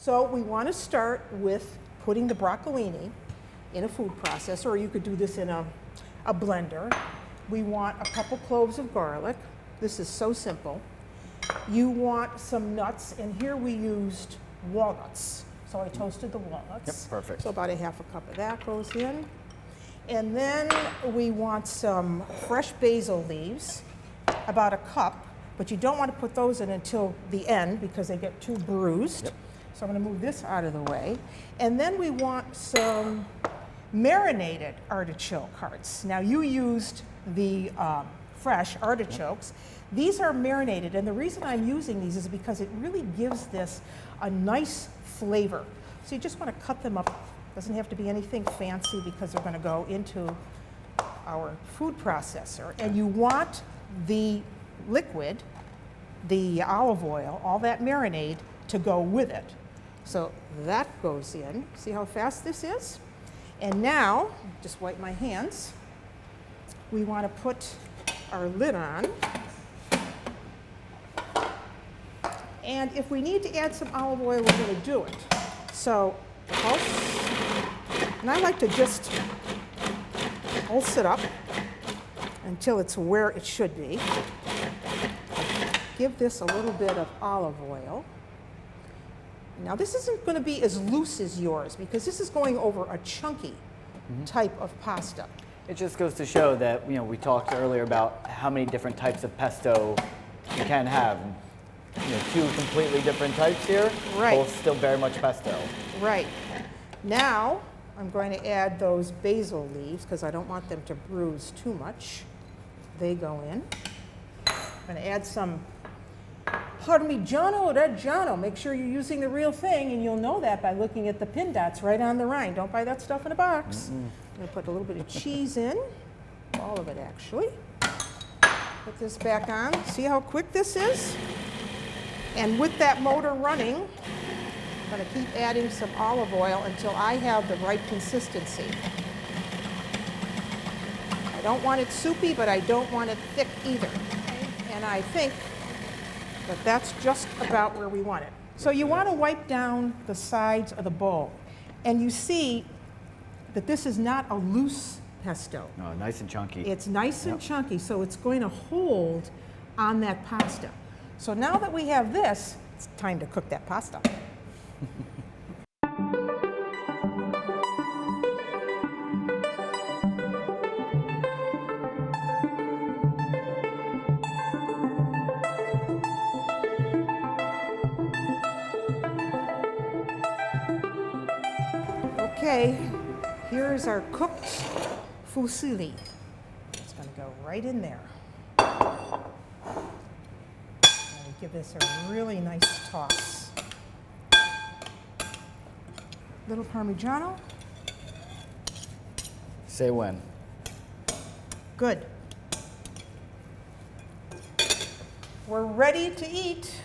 So we want to start with putting the broccolini in a food processor, or you could do this in a blender. We want a couple cloves of garlic. This is so simple. You want some nuts, and here we used walnuts. So I toasted the walnuts. Yep, perfect. So about a half a cup of that goes in. And then we want some fresh basil leaves, about a cup, but you don't want to put those in until the end because they get too bruised. Yep. So I'm going to move this out of the way. And then we want some marinated artichoke hearts. Now you used the fresh artichokes. Yep. These are marinated, and the reason I'm using these is because it really gives this a nice flavor. So you just want to cut them up. Doesn't have to be anything fancy because they're going to go into our food processor. And you want the liquid, the olive oil, all that marinade to go with it. So that goes in. See how fast this is? And now, just wipe my hands. We want to put our lid on. And if we need to add some olive oil, we're going to do it. So pulse. And I like to just pulse it up until it's where it should be. Give this a little bit of olive oil. Now this isn't going to be as loose as yours because this is going over a chunky type of pasta. It just goes to show that, we talked earlier about how many different types of pesto you can have. Two completely different types here, right. Both still very much pesto. Right. Now I'm going to add those basil leaves because I don't want them to bruise too much. They go in. I'm going to add some Parmigiano Reggiano. Make sure you're using the real thing, and you'll know that by looking at the pin dots right on the rind. Don't buy that stuff in a box. I'm going to put a little bit of cheese in, all of it actually. Put this back on. See how quick this is? And with that motor running, I'm going to keep adding some olive oil until I have the right consistency. I don't want it soupy, but I don't want it thick either. And I think that that's just about where we want it. So you want to wipe down the sides of the bowl. And you see that this is not a loose pesto. No, nice and chunky. It's nice and chunky, so it's going to hold on that pasta. So now that we have this, it's time to cook that pasta. Okay, here's our cooked fusilli. It's going to go right in there. Give this a really nice toss. Little Parmigiano. Say when. Good. We're ready to eat.